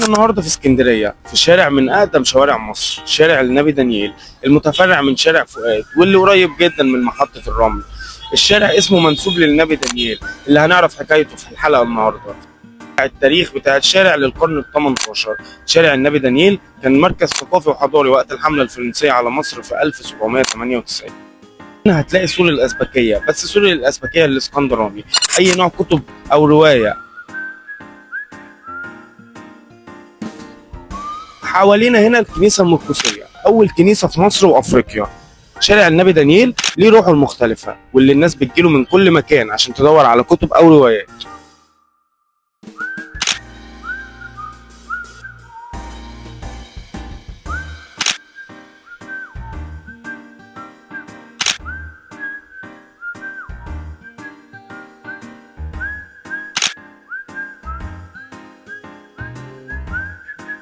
احنا النهارده في اسكندريه في شارع من اقدم شوارع مصر، شارع النبي دانيال المتفرع من شارع فؤاد واللي قريب جدا من محطه الرمل. الشارع اسمه منسوب للنبي دانيال اللي هنعرف حكايته في الحلقه النهارده. التاريخ بتاع الشارع للقرن ال 18. شارع النبي دانيال كان مركز ثقافي وحضاري وقت الحمله الفرنسيه على مصر في 1798. هنا هتلاقي سور الازبكيه، بس سور الازبكيه الاسكندراني، اي نوع كتب او روايه. حوالينا هنا الكنيسه المرقسيه، اول كنيسه في مصر وافريقيا. شارع النبي دانيال ليه روحه المختلفه واللي الناس بتجيله من كل مكان عشان تدور على كتب او روايات.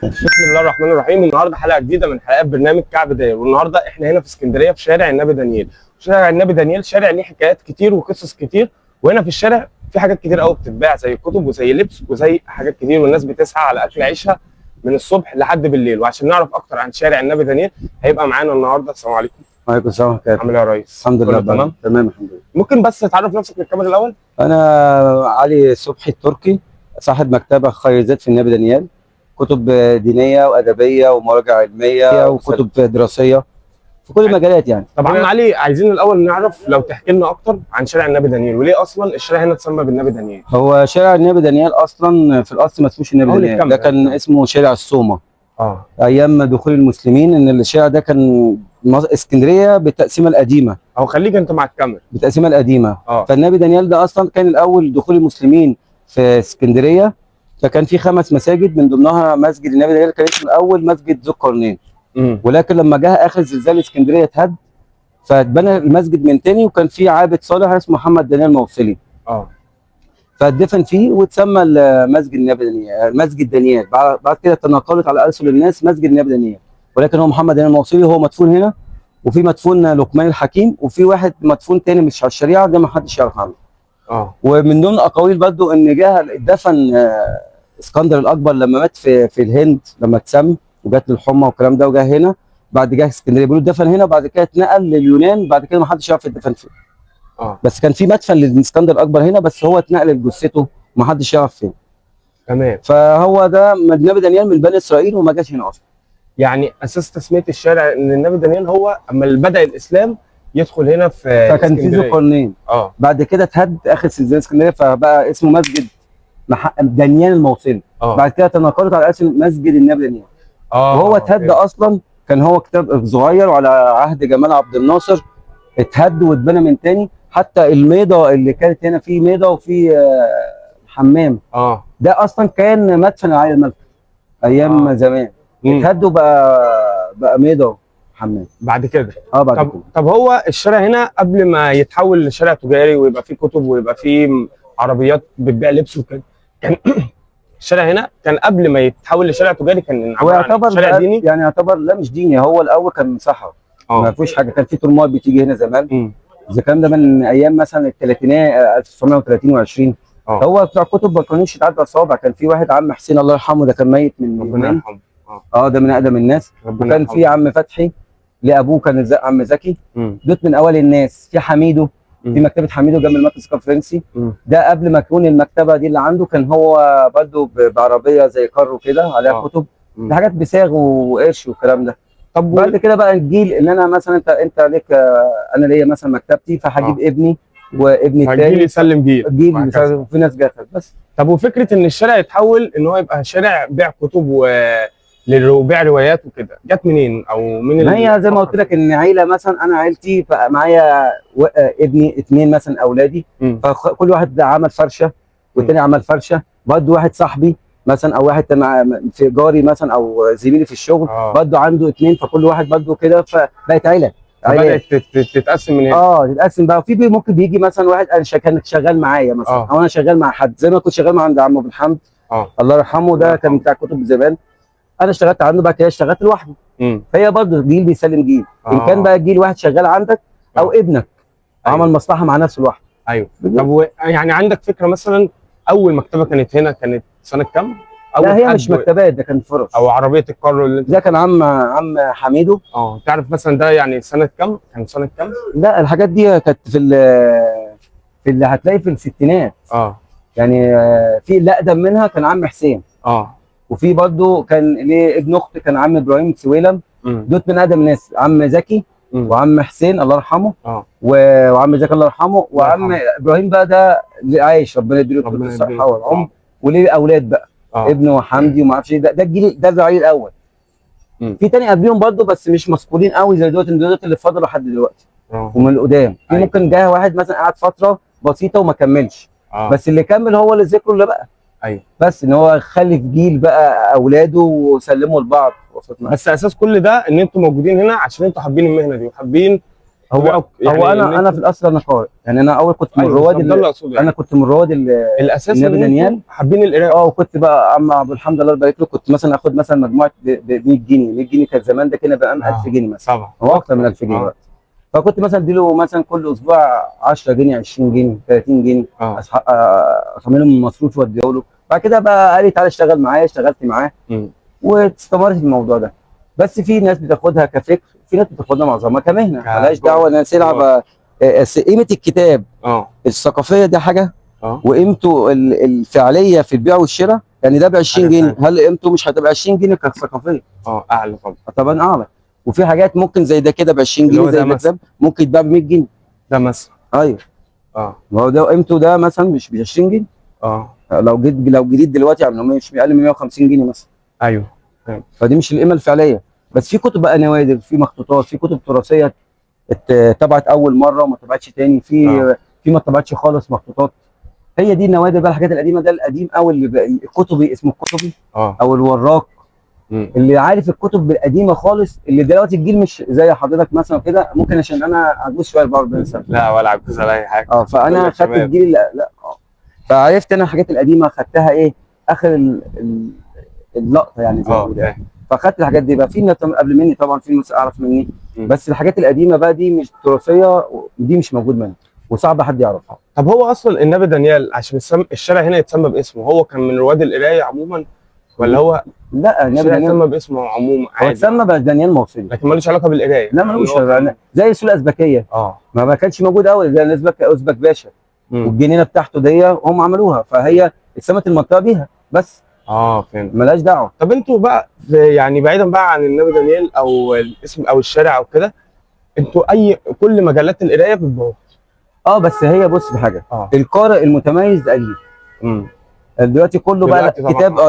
بسم الله الرحمن الرحيم. النهارده حلقه جديده من حلقات برنامج كعب داير، والنهارده احنا هنا في اسكندريه في شارع النبي دانيال. شارع النبي دانيال شارع ليه حكايات كتير وقصص كتير، وهنا في الشارع في حاجات كتير قوي بتتباع زي كتب وزي لبس وزي حاجات كتير، والناس بتسعى على اكل عيشها من الصبح لحد بالليل. وعشان نعرف اكتر عن شارع النبي دانيال هيبقى معانا النهارده. السلام عليكم. وعليكم السلام ورحمة الله. عامل ايه يا ريس؟ الحمد لله تمام؟ تمام الحمد لله. ممكن بس تعرف نفسك للكاميرا الاول؟ أنا علي صبحي التركي، صاحب مكتبة خيرزات في النبي دانيال، كتب دينية وأدبية ومراجع علمية وكتب دراسية في كل المجالات يعني. طب عم علي، عايزين الاول نعرف لو تحكي لنا اكتر عن شارع النبي دانيال وليه اصلا الشارع هنا اتسمى بالنبي دانيال؟ هو شارع النبي دانيال أصلا في الأصل ما اسموش النبي دانيال، ده كان اسمه شارع الصومة. أيام دخول المسلمين، إن الشارع ده كان اسكندرية بالتقسيمة القديمة. أو خليك أنت مع الكاميرا. بالتقسيمة القديمة. فالنبي دانيال ده أصلا كان الأول دخول المسلمين في اسكندرية، فكان في 5 مساجد من ضمنها مسجد النبي دانيال كان اسمه الاول مسجد ذو القرنين. ولكن لما جه اخر زلزال اسكندريه اتهد، فاتبنى المسجد من تاني، وكان في عابد صالح اسمه محمد دانيال موصلي. فاتدفن فيه واتسمى مسجد النبي دانيال مسجد دانيال. بعد كده تناقلت على ألسن الناس مسجد النبي دانيال، ولكن هو محمد دانيال موصلي هو مدفون هنا، وفي مدفون لقمان الحكيم، وفي واحد مدفون تاني مش على الشريعه ده ما حدش يعرف عنه. ومن ضمن الاقاويل برضه ان جه اتدفن اسكندر الاكبر لما مات في الهند، لما اتسم وجات له الحمى والكلام ده، وجا هنا بعد جه اسكندريه بيقولوا اتدفن هنا، وبعد كده اتنقل لليونان، بعد كده ما حدش يعرف اتدفن فين. بس كان في مدفن للاسكندر الاكبر هنا، بس هو اتنقل لجثته وما حدش يعرف فين. تمام. فهو ده النبي دانيال من بني اسرائيل وما جاش هنا اصلا. يعني اساس تسميه الشارع ان النبي دانيال هو اما بدا الاسلام يدخل هنا في فكان في ذو القرنين. بعد كده اتهد اخر زلزال اسكندريه، فبقى اسمه مسجد دانيال الموصلي. بعد كده تناقلت على اسم مسجد النبي دانيال. وهو اتهد اصلا، كان هو كتاب صغير وعلى عهد جمال عبد الناصر، اتهد واتبنى من تاني. حتى الميضه اللي كانت هنا، في ميضه وفي حمام، ده اصلا كان مدفن العائله الملكه ايام زمان. اتهد وبقى ميضه حمام بعد كده. بعد كده. طب هو الشارع هنا قبل ما يتحول لشارع تجاري ويبقى فيه كتب ويبقى فيه عربيات بتبيع لبس وكده، كان الشارع هنا كان قبل ما يتحول لشارع تجاري كان يعتبر شارع ديني؟ يعني يعتبر لا مش ديني، هو الاول كان صحراء ما فيهوش حاجه. كان في ترمات بتيجي هنا زمان، اذا كان ده من ايام مثلا الثلاثينات 1930 و20. هو بتاع كتب ما كانوش يتعدى اصابع. كان في واحد عم حسين الله يرحمه، ده كان ميت من ربنا يرحمه. ده من اقدم الناس. وكان في عم فتحي لابوه كان عم زكي، دوت من اول الناس. في حميدو، في مكتبه حميدو جنب المركز الفرنسي، ده قبل ما تكون المكتبه دي اللي عنده، كان هو برضه بعربيه زي كارو كده عليها كتب، في حاجات بساغ وقرش والكلام ده. طب بعد كده بقى الجيل اللي انا مثلا انت ليك، انا ليا مثلا مكتبتي، فهجيب ابني وابني الثاني، جيل يسلم جيل وفي ناس جت بس. طب وفكره ان الشارع يتحول ان هو يبقى شارع بيع كتب وبيع روايات وكده، جت منين او مين؟ ما هي زي ما قلت لك ان عيله، مثلا انا عيلتي بقى معايا ابني 2 مثلا اولادي، فكل واحد عمل فرشه والتاني عمل فرشه. برضه واحد صاحبي مثلا او واحد في جاري مثلا او زميلي في الشغل برضه عنده 2، فكل واحد برضه كده، فبقت عيله. بدات تتقسم من هنا. تتقسم بقى. وفي ممكن بيجي مثلا واحد انا كان شغال معايا مثلا، او انا شغال مع حد، زي ما كنت شغال مع عند عم ابو الحمد الله يرحمه، ده كان بتاع كتب زمان. انا اشتغلت عنده، بعد كده اشتغلت لوحدي. فهي برضه جيل بيسلم جيل. ان كان بقى جيل واحد شغال عندك او ابنك عمل مصلحه مع نفسه لوحده. طب يعني عندك فكره مثلا اول مكتبه كانت هنا كانت سنه كام؟ لا هي حد مش مكتبات، ده كان فرش. او عربيه الكارو اللي انت. ده كان عم حميدو. تعرف مثلا ده يعني سنه كام؟ كان سنه كام؟ لا الحاجات دي كانت في اللي هتلاقي في الستينات. يعني في اللي اقدم منها كان عم حسين. وفي برضه كان ليه ابن اخت كان عم ابراهيم سويلم. دوت من اقدم الناس، عم زكي وعم حسين الله يرحمه. وعم زكي الله يرحمه، وعم ابراهيم بقى ده اللي عايش ربنا يديله الصحه والعمر. وليه اولاد بقى، ابنه حمدي وما اعرفش ايه. ده الجيل ده الرعيل الاول. في تاني قبليهم برضه بس مش مذكورين قوي زي دول اللي فضلوا لحد دلوقتي. ومن القدام في ممكن جه واحد مثلا قعد فتره بسيطه وما كملش. بس اللي كمل هو اللي ذكره اللي بقى. بس ان هو خلف جيل بقى اولاده وسلموا لبعض. بس اساس كل ده ان انتوا موجودين هنا عشان انتوا حابين المهنه دي وحابين. هو انا في الاصل انا قارئ، يعني انا اول كنت من رواد انا كنت من رواد الاساس النبي دانيال. حابين القراءه. وكنت بقى الحمد لله بارك له، كنت مثلا اخد مثلا مجموعه ب 100 جنيه. 100 جنيه كان زمان ده كده بقى 1000 جنيه مثلا. طبعا هو اكتر من 1000 جنيه. فكنت مثلا اديله مثلا كل اسبوع 10 جنيه 20 جنيه 30 جنيه اعمل من مصروفي واديه له. بعد كده بقى قال لي تعالى اشتغل معايا، اشتغلت معاه واستمرت في الموضوع ده. بس في ناس بتاخدها كفكر، في ناس بتاخدها معظمها كمهنه، مالهاش دعوه ان انا العب. قيمه الكتاب الثقافيه دي حاجه، وقيمته الفعليه في البيع والشراء يعني ده ب 20 جنيه، هل قيمته مش هتبقى 20 جنيه كثقافيه؟ اعلى طبعا. طبعا اعلى. وفي حاجات ممكن زي ده كده ب 20 جنيه زي الكتاب ممكن يتباع ب 100 جنيه ده مثلا. ايوه. ما هو ده قيمته ده مثلا مش ب 20 جنيه. لو جديد دلوقتي يعني مش اقل من 150 جنيه مثلا. ايوه. فدي مش القيمه الفعليه. بس في كتب بقى نوادر، في مخطوطات، في كتب تراثيه اتطبعت اول مره وما طبعتش تاني، في ما اتطبعتش خالص مخطوطات. هي دي النوادر بقى، الحاجات القديمه. ده القديم او الكتبي اسمه الكتبي او الوراق. اللي عارف الكتب القديمه خالص اللي دلوقتي الجيل مش زي حضرتك مثلا كده، ممكن عشان انا عجوز شويه 44 سنه. لا ولا عجوز ولا اي حاجه. فانا خدت الجيل لا فعرفت انا الحاجات القديمه خدتها ايه اخر اللقطه يعني زي ما بيقولوا. فاخدت الحاجات دي بقى. في ناس قبل مني طبعا، في ناس اعرف مني. بس الحاجات القديمه بقى دي مش تراثيه، دي مش موجود منها وصعب حد يعرفها. طب هو اصلا النبي دانيال عشان الشارع هنا يتسمى باسمه، هو كان من رواد القرايه عموما ولا هو؟ لا النبي دانيال يتسمى باسمه عموما عادي. هو اتسمى بس دانيال موصلي، لكن ملوش علاقه بالقرايه. لا ملوش علاقه. زي السوق الازبكيه ما كانش موجود قوي زي ازبك باشا. والجنينه بتاعته دي هم عملوها، فهي اتسمت المنطقه بيها بس. فهمت. مالهاش دعوه. طب انتوا بقى يعني بعيدا بقى عن النبي دانيال او الاسم او الشارع او كده، انتوا كل مجالات القرايه بتبقوا بس هي بص في حاجه. القارئ المتميز قليل. دلوقتي كله بقى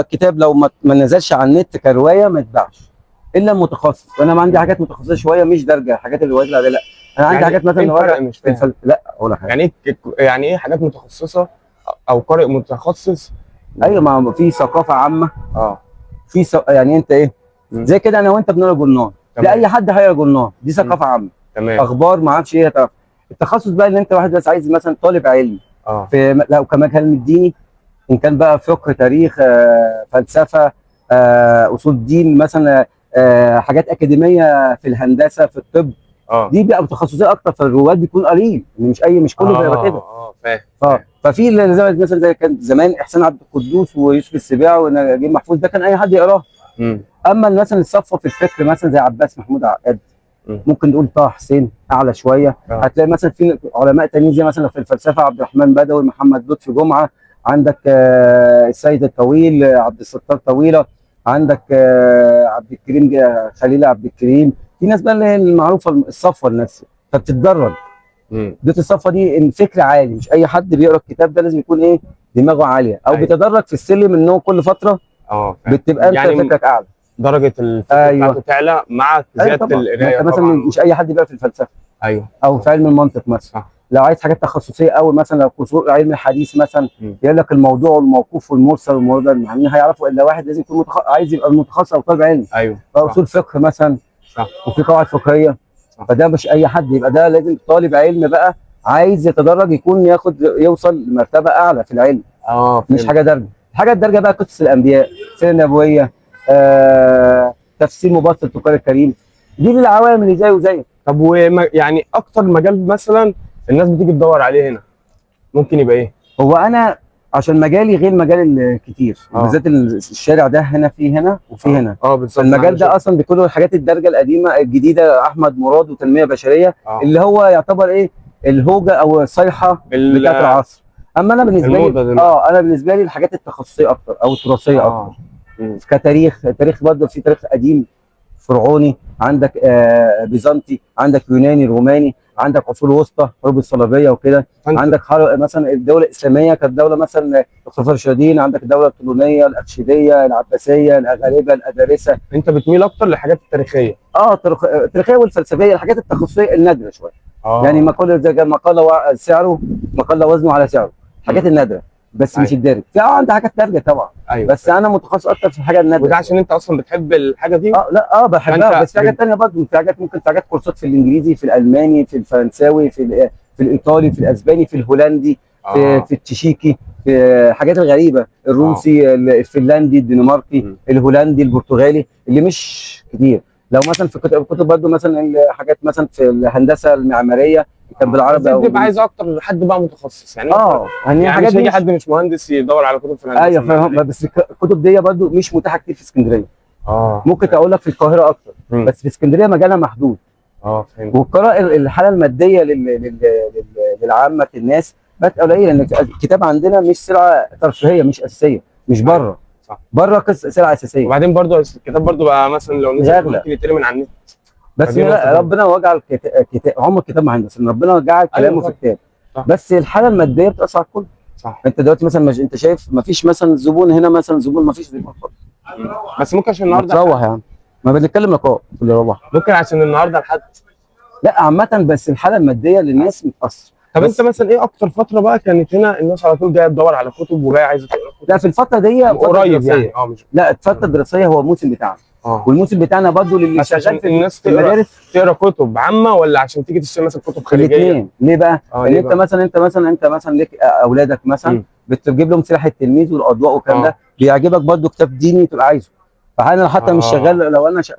الكتاب لو ما نزلش على النت كروايه ما يتباعش الا المتخصص. وانا عندي حاجات متخصصه شويه، مش درجه حاجات الروايات العاديه. لا انا عندي حاجات مثلا مش فاهم. لا ولا حاجه. يعني ايه حاجات متخصصه او قارئ متخصص؟ ايوه، ما في ثقافه عامه. يعني انت ايه زي كده انا وانت بنقرا جورنال، لا اي حد هيقرا جورنال، دي ثقافه عامه. تمام. اخبار ما اعرفش ايه. التخصص بقى ان انت واحد بس عايز مثلا طالب علم في لو كمجال ديني، ان كان بقى فقه تاريخ فلسفه اصول دين مثلا، حاجات اكاديميه في الهندسه في الطب. دي بقى تخصصيه اكتر، فالرواد بيكون قليل، مش كله بيبقى كده. فاهم. ففي مثلا زي كان زمان احسان عبد القدوس ويوسف السباع ونجيب محفوظ، ده كان اي حد يقراه. اما مثلا الصفوه في الفكر مثلا زي عباس محمود عقاد، ممكن نقول طه حسين اعلى شويه. هتلاقي مثلا في علماء تانيين زي مثلا في الفلسفه عبد الرحمن بدوي، محمد لطفي جمعه، عندك السيد الطويل عبد الستار طويله، عندك عبد الكريم خليل عبد الكريم. في ناس بقى اللي هي المعروفه الصفوه الناس، فبتتدرج. دي الصفوه دي الفكر عالي، مش اي حد بيقرا الكتاب ده لازم يكون ايه دماغه عاليه، او بيتدرج في السلم ان هو كل فتره بتبقى انت يعني فكرك اعلى، درجه الفكر بتاعته تعلى مع زياده القرايه. مثلا مش اي حد بيقرا في الفلسفه او في علم المنطق مثلا. لو عايز حاجات تخصصيه قوي مثلا، لو قصور علم الحديث مثلا، يقول لك الموضوع والموقوف والمرسل والمراد، مين هيعرفوا الا واحد لازم يكون عايز يبقى متخصص او طالب علم. اصول فقه مثلا، وفي قواعد فقهيه. فده مش اي حد، يبقى ده لازم طالب علم بقى عايز يتدرج، يكون يوصل لمرتبه اعلى في العلم. مش حاجه درجه. الحاجه الدرجه بقى قصص الانبياء، السيره النبويه، تفسير مبسط القرآن الكريم. دي العوامل اللي زي وزي. طب يعني اكتر مجال مثلا الناس بتيجي تدور عليه هنا ممكن يبقى ايه؟ هو انا عشان مجالي غير مجال الكتير، بالذات الشارع ده هنا في هنا وفي هنا. بالظبط. المجال ده اصلا بكل الحاجات الدرجه القديمه الجديده، احمد مراد وتنميه بشريه، اللي هو يعتبر ايه الهوجه او الصيحه بتاعت العصر. اما انا بالنسبه لي انا بالنسبه لي الحاجات التخصصيه اكتر او التراثيه اكتر. كتاريخ، التاريخ برضه في تاريخ قديم فرعوني، عندك بيزنطي، عندك يوناني، روماني، عندك عصور وسطى، حروب الصليبيه وكده. عندك مثلا الدوله الاسلاميه كانت دوله مثلا الخلفاء الراشدين، عندك الدوله الطولونيه، الاخشيديه، العباسيه، الاغاربه، الادارسه. انت بتميل اكتر للحاجات التاريخيه؟ التاريخيه والفلسفيه، الحاجات التخصصيه النادره شويه. يعني مقاله زي مقاله سعره، مقاله وزنه على سعره، الحاجات النادره بس. مش الدارج. في عندك حاجات دارجه طبعا. بس انا متخصص اكتر في الحاجه النادره. وده عشان انت اصلا بتحب الحاجه دي؟ لا بحبها، بس في حاجات ثانيه برضه. في حاجات ممكن، في حاجات كورسات في الانجليزي، في الالماني، في الفرنساوي، في الايطالي، في الاسباني، في الهولندي، في التشيكي، في الحاجات الغريبه، الروسي، الفنلندي، الدنماركي، الهولندي، البرتغالي، اللي مش كتير. لو مثلا في كتب برضه مثلا حاجات مثلا في الهندسه المعماريه كان بالعربي. او بيبقى عايز اكتر حد بقى متخصص يعني. يعني حاجات دي حد مش مهندس يدور على كتب في الهندسه. ايوه فاهم. بس الكتب دي برضه مش متاحه كتير في اسكندريه. ممكن اقول لك في القاهره اكتر، بس في اسكندريه مجالها محدود. فهمت. والقراءه الحاله الماديه للعامه الناس بقت قليله، لان الكتاب عندنا مش سلعه ترفيهيه، مش اساسيه، مش بره. صح. بره سلعه اساسيه. وبعدين برضه الكتاب برضه بقى مثلا لو نزل ممكن يترمي من على النت. بس ربنا وجعل كتاب عمر الكتاب مهندس، ان ربنا جعل كلامه في كتاب. بس الحاله الماديه بتاثر على الكل. صح. انت دلوقتي مثلا انت شايف ما فيش مثلا زبون هنا، مثلا زبون ما فيش زبون خالص. بس ممكن عشان النهارده تروح يعني ما بنتكلم لقاء اللي روح. ممكن عشان النهارده الحد. لا عامه، بس الحاله الماديه للناس متاثر. طب انت مثلا ايه اكتر فتره بقى كانت هنا الناس على طول جايه تدور على كتب وجايه عايزه تقرا كتب؟ لا في الفتره دي قريب يعني. مش لا الفتره الدراسيه هو الموسم بتاعنا. والموسم بتاعنا برضه للي شغال في الناس المدارس تقرا كتب عامه، ولا عشان تيجي تشتري مثلا كتب خارجيه؟ الاثنين. ليه بقى؟ لان انت مثلا ليك اولادك مثلا بتجيب لهم سلاح التلميذ والاضواء والكلام ده، بيعجبك برضه كتاب ديني تبقى عايزه. فانا حتى مش شغال،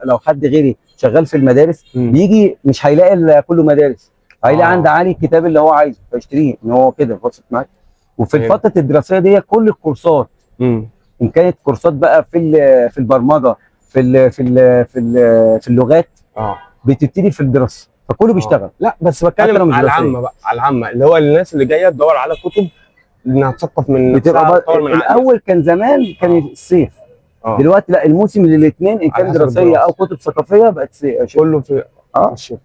لو حد غيري شغال في المدارس بيجي مش هيلاقي كله مدارس، هيلاقي عند علي الكتاب اللي هو عايزه فيشتريه. ان هو كده وصلت معاك. وفي الفتره الدراسيه دي كل الكورسات، ان كانت كورسات بقى في البرمجه، في اللغات، بتبتدي في الدراسه، فكله بيشتغل. لا بس بتكلم على العامه بقى، على العامه اللي هو الناس اللي جايه تدور على كتب انها تثقف من نفسها. الاول كان زمان كان الصيف. دلوقتي لا، الموسم للاثنين، ان كان دراسيه او كتب ثقافيه بقت كله في الشتاء.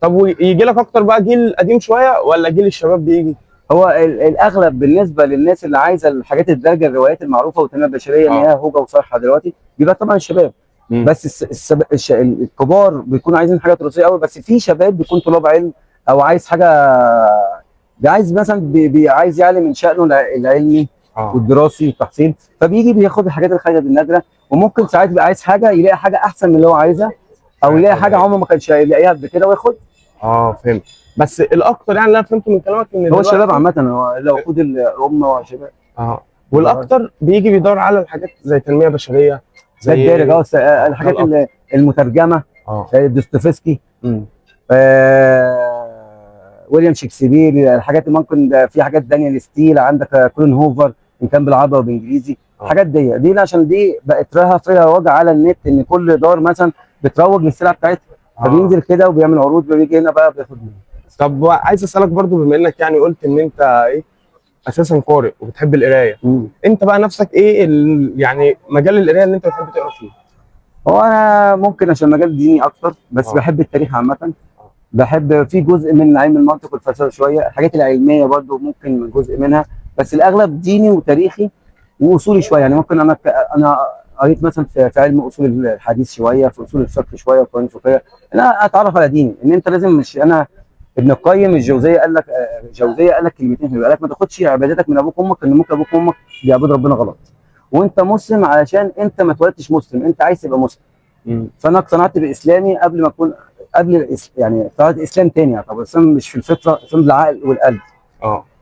طب ويجي لك اكتر بقى جيل قديم شويه ولا جيل الشباب بيجي؟ هو الاغلب بالنسبه للناس اللي عايزه الحاجات الدارجه، الروايات المعروفه والتنميه البشريه ان هي هوجه وصيحه دلوقتي، بيبقى طبعا الشباب. بس الكبار بيكونوا عايزين حاجه تراثيه قوي. بس في شباب بيكون طلاب علم او عايز حاجه، عايز مثلا عايز يعلي من شأنه العلمي والدراسي والتحصيل، فبيجي بياخد الحاجات الخارجه النادره. وممكن ساعات يبقى عايز حاجه يلاقي حاجه احسن من اللي هو عايزها، او يلاقي حاجه عمره ما كانش هيلاقيها قبل كده وياخد. فهمت. بس الاكتر يعني اللي انا فهمته من كلامك ان هو الشباب عامه، هو لو خد الامه وشباب. والاكتر بيجي بيدور على الحاجات زي تنميه بشريه، زي الدارج، الحاجات المترجمه، دوستويفسكي، ويليام شكسبير، الحاجات اللي ممكن في حاجات دانيال ستيل، عندك كولين هوفر ان كان بالعربي وبالانجليزي. الحاجات دي عشان دي بقت لها فيها وضع على النت، ان كل دار مثلا بتروج للسلعه بتاعتها، فبينزل كده وبيعمل عروض، بيجي هنا بقى بياخد منه. طب عايز اسالك برضو، بما انك يعني قلت ان انت ايه اساسا قارئ وبتحب القرايه، انت بقى نفسك ايه يعني مجال القرايه اللي انت بتحب تقرا فيه؟ هو انا ممكن عشان مجال ديني اكتر، بس بحب التاريخ عامه. بحب في جزء من علم المنطق والفلسفه شويه، الحاجات العلميه برضو ممكن جزء منها، بس الاغلب ديني وتاريخي واصولي شويه. يعني ممكن انا قريت مثلا في علم اصول الحديث شويه، في اصول الفقه شويه، وقوانين الفقهيه، انا اتعرف على ديني. ان انت لازم، مش انا ابن القيم الجوزيه قال لك كلمتين، قال لك ما تاخدش عبادتك من ابوك وامك، ان ممكن ابوك وامك بيعبدوا ربنا غلط، وانت مسلم علشان انت ما اتولدتش مسلم، انت عايز تبقى مسلم. فانا اقتنعت باسلامي قبل ما اكون يعني اقتنعت اسلام تاني. يعني طب الاسلام مش في الفطره، الاسلام بالعقل والقلب.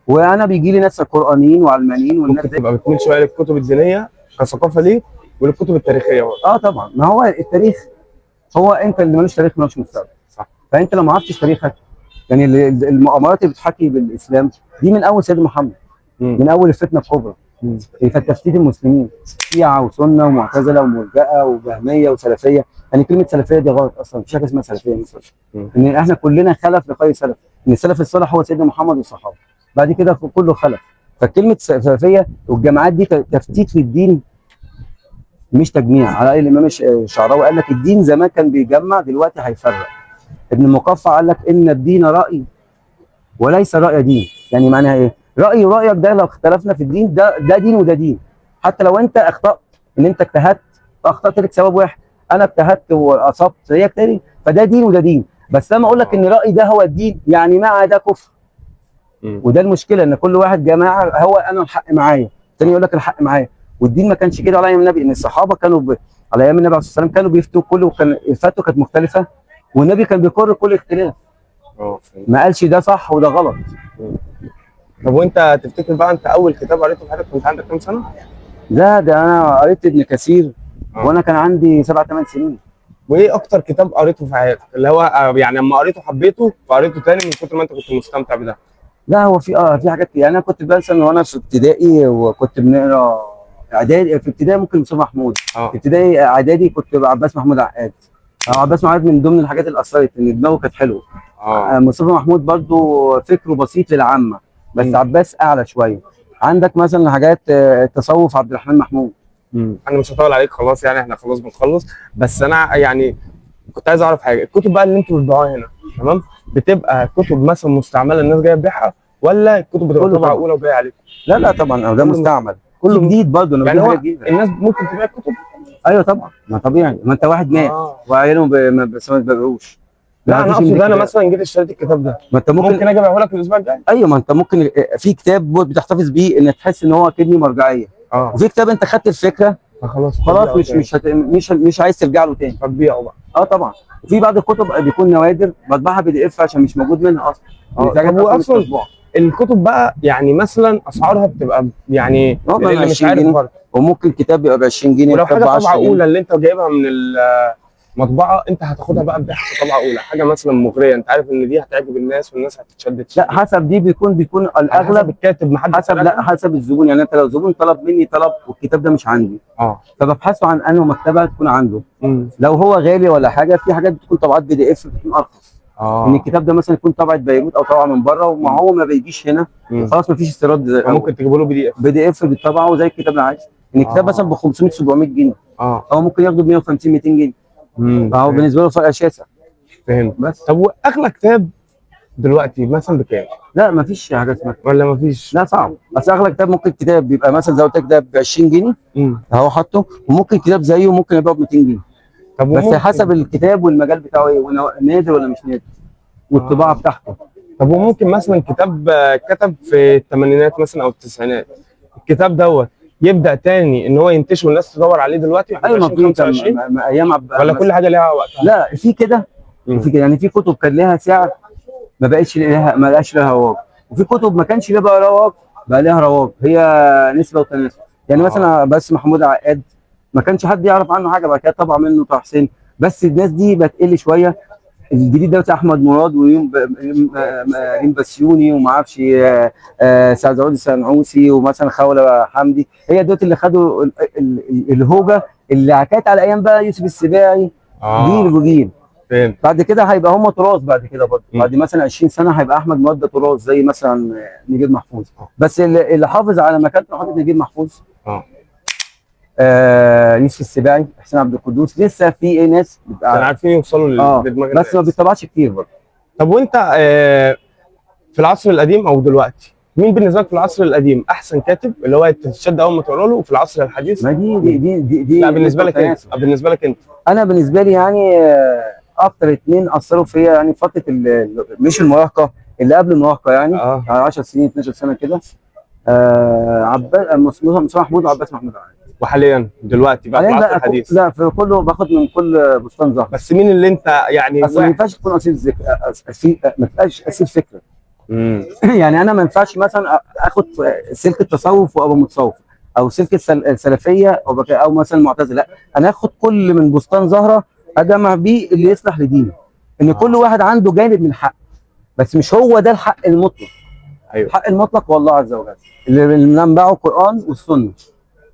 وانا بيجي لي ناس قرانيين وعلمانيين، والناس دي تبقى بتميل شويه للكتب الدينيه كثقافه ليك وللكتب التاريخيه برضه. طبعا، ما هو التاريخ، هو انت اللي ملوش تاريخ ملوش مستقبل. صح. فانت لو ما عرفتش تاريخك، يعني المؤامرات اللي بتحكي بالاسلام دي من اول سيدنا محمد، من اول الفتنه الكبرى في تفتيت المسلمين، شيعه وسنه ومعتزله ومرجئه وجهميه وسلفيه. يعني كلمه سلفيه دي غلط اصلا، مفيش حاجه اسمها سلفيه مثلا. ان احنا كلنا خلف لخير سلف، ان السلف الصالح هو سيدنا محمد والصحابه، بعد كده كله خلف. فكلمه سلفيه والجماعات دي تفتيت للدين مش تجميع. على رأي الامام الشعراوي قال لك الدين زمان كان بيجمع، دلوقتي هيفرق. ابن المقفع قال لك ان الدين راي وليس راي دين. يعني معناها ايه؟ رايي ورايك ده لو اختلفنا في الدين ده دين وده دين. حتى لو انت اخطات، ان انت اجتهدت فاخطات لك ثواب واحد، انا اجتهدت واصبت زيك تاني، فده دين وده دين. بس لما اقول لك ان رايي ده هو الدين، يعني مع ده كفر. وده المشكله، ان كل واحد جماعه هو انا الحق معايا، الثاني يقول لك الحق معايا. والدين ما كانش كده على ايام النبي، ان الصحابه كانوا على ايام النبي عليه الصلاه والسلام كانوا بيفتوا كله، وكان الفتوى كانت مختلفه، والنبي كان بيقر كل اختلاف. ما قالش ده صح وده غلط. طب وانت تفتكر بقى انت اول كتاب قريته في حياتك كنت عندك كام سنه؟ ده انا قريت ابن كثير وانا كان عندي 7 8 سنين. وايه اكتر كتاب قريته في حياتك اللي هو يعني لما قريته حبيته فقريته تاني من كتر ما انت كنت مستمتع بده؟ لا هو في حاجات. يعني انا كنت مثلا وانا في ابتدائي وكنت بنقرا اعدادي. في ابتدائي ممكن مصطفى محمود، في ابتدائي اعدادي كنت عباس محمود عقاد. عباس محمود من ضمن الحاجات اللي اثرت ان دماغه كانت حلوه. مصطفى محمود برضو فكره بسيط للعامه، بس عباس اعلى شويه. عندك مثلا حاجات التصوف عبد الرحمن محمود. انا مش هطول عليك خلاص، يعني احنا خلاص بنخلص. بس انا يعني كنت عايز اعرف حاجه، الكتب بقى اللي انتوا بتبيعوها هنا تمام بتبقى كتب مثلا مستعمله الناس جايه تبيعها، ولا الكتب بتبقى طبعه اولى وجايه عليكم؟ لا طبعا ده مستعمل، كله جديد برضه. انا يعني هو الناس ممكن تبيع الكتب؟ ايوه طبعا، ما طبيعي، ما انت واحد مات وعياله بس ما بيبيعوش. لا انا اقصد انا مثلا جيت اشتريت الكتاب ده، ما انت ممكن اجي ابيعه لك الاسبوع الجاي. ايوه، ما انت ممكن في كتاب بتحتفظ بيه ان تحس ان هو كدني مرجعيه. وفي كتاب انت خدت الفكره خلاص مش عايز ترجع له تاني فتبيعه بقى. طبعا. وفي بعض الكتب بيكون نوادر بطبعها بي دي اف عشان مش موجود منها اصلا. طب هو اصلا الكتب بقى يعني مثلا اسعارها بتبقى يعني اللي مش عارف برضه، وممكن كتاب يبقى ب 20 جنيه ولو حاجه طبعه اولى اللي انت جايبها من المطبعه انت هتاخدها بقى تبيعها في طبعه اولى، حاجه مثلا مغريه انت عارف ان دي هتعجب الناس والناس هتتشدد. لا حسب دي بيكون الاغلب حسب الكاتب، حسب الزبون. يعني انت لو زبون طلب مني طلب والكتاب ده مش عندي فببحثه عن انه مكتبه تكون عنده. لو هو غالي ولا حاجه، في حاجات بتكون طبعات بي دي اف بتكون ارخص. ان الكتاب ده مثلا يكون طبعه بيروت او طبعه من بره، وما هو ما بيجيش هنا خلاص ما فيش استيراد. ممكن تجيبوا له بي دي اف بالطبعه وزي الكتاب العادي. ان الكتاب مثلا ب 500 700 جنيه هو ممكن ياخده ب 150 200 جنيه. فهو بالنسبه له فرق شاسع. فهمت. بس طب واغلى كتاب دلوقتي مثلا بكام؟ لا ما فيش حاجه اسمها ولا ما فيش؟ لا صعب. بس اغلى كتاب ممكن كتاب بيبقى مثلا زي ما قلت لك ده ب 20 جنيه اهو حاطه، وممكن كتاب زيه ممكن يبيعه ب 200 جنيه. طب بس حسب الكتاب والمجال بتاعه ايه، نادر ولا مش نادر، والطباعه بتاعته. طب وممكن مثلا كتاب كتب في الثمانينات مثلا او التسعينات، الكتاب دوت يبدا تاني ان هو ينتشر والناس تدور عليه دلوقتي واحنا 2025 ايام ولا كل حاجه ليها وقتها؟ لا في كده وفي كده. يعني في كتب كان لها سعر ما بقاش لها رواج، وفي كتب ما كانش لها بقى رواج بقى لها رواج. هي نسبه وتناسب. يعني مثلا بس محمود عقاد ما كانش حد يعرف عنه حاجه، بعد كده طبع منه طه حسين، بس الناس دي بتقل شويه. الجديد ده بتاع احمد مراد وريم بسيوني وما اعرفش سعد زعود السنعوسي ومثلا خوله حمدي، هي دوت اللي خدوا الهوجه اللي كانت على ايام بقى يوسف السباعي جيل وجيل. بعد كده هيبقى هم تراث. بعد كده برضه بعد مثلا 20 سنه هيبقى احمد مراد ده تراث زي مثلا نجيب محفوظ. بس اللي حافظ على مكانته حافظ نجيب محفوظ، يوسف السباعي، حسين عبد القدوس. لسه في ناس كانوا عارفين يوصلوا لدماغ بس ما بيطبعش كتير برضه. طب وانت في العصر القديم او دلوقتي مين بالنسبه لك في العصر القديم احسن كاتب اللي هو تشد اول ما تقرا له، وفي العصر الحديث؟ ما دي لا بالنسبه لك انت. بالنسبه لك انت؟ انا بالنسبه لي يعني اكتر اتنين اثروا فيا يعني فتره مش المراهقه، اللي قبل المراهقه يعني 10 سنين 12 سنه كده. مصطفى محمود وعباس محمود عقاد. وحاليا دلوقتي بقى في العصر الحديث؟ لا في كله باخد من كل بستان زهر. بس مين اللي انت يعني اصل ما ينفعش تكون اصيل ما تبقاش اصيل فكره. يعني انا ما ينفعش مثلا اخد سلك التصوف وابقى متصوف، او سلك السلفيه او مثلا معتزله. لا انا اخد كل من بستان زهره اجمع بيه اللي يصلح لديني. ان كل واحد عنده جانب من الحق، بس مش هو ده الحق المطلق. ايوه الحق المطلق هو الله عز وجل اللي منبعه القران والسنه.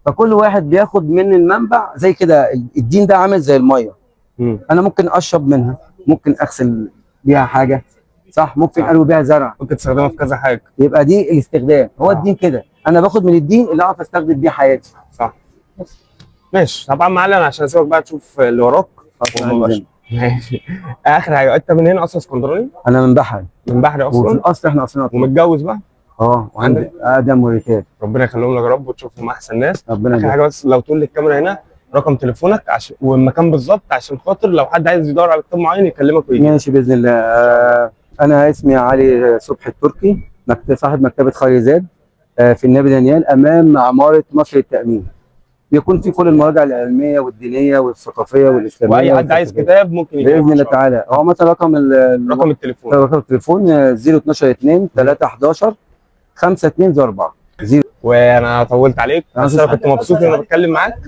فكل واحد بياخد من المنبع زي كده. الدين ده عامل زي الميه، انا ممكن اشرب منها، ممكن اغسل بيها حاجه، صح، ممكن اروي بيها زرع، ممكن تستخدمها في كذا حاجه. يبقى دي الاستخدام. هو الدين كده، انا باخد من الدين اللي اعرف استخدم بيه حياتي. صح. ماشي طبعا معلم، عشان اسيبك بقى تشوف اللي وراك. ماشي. اخر حاجه، انت من هنا اصلا اسكندراني؟ انا من بحري. من بحري وفي اصلا؟ الاصل احنا اصلنا ومتجوز بقى؟ وعندي ادم وريتال. ربنا يخليهم لك يا رب وتشوفهم احسن ناس. ربنا اخر حاجه بس، لو تقول للكاميرا هنا رقم تليفونك عشان والمكان بالظبط، عشان خاطر لو حد عايز يدور على كتاب معين يكلمك ويجي. ماشي باذن الله. انا اسمي علي صبحي التركي، صاحب مكتبه خيرزاد في النبي دانيال امام عماره مصر التامين. بيكون في كل المراجع العلميه والدينيه والثقافيه والاسلاميه. واي حد عايز كتاب ممكن يجي باذن الله تعالى. هو مثلا رقم التليفون 012 2 3 11 5204. وانا طولت عليك بس انا كنت مبسوط ان انا بتكلم معاك.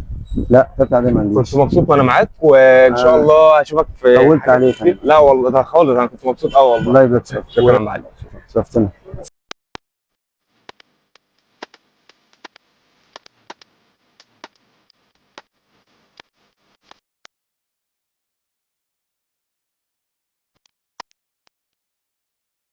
لا طلعت عليه ما عنديش. كنت مبسوط وانا معاك، وان شاء الله اشوفك في طولت عليك. لا والله ده خالص، انا كنت مبسوط قوي والله. الله يبارك فيك. شكرا معلم. شرفتنا.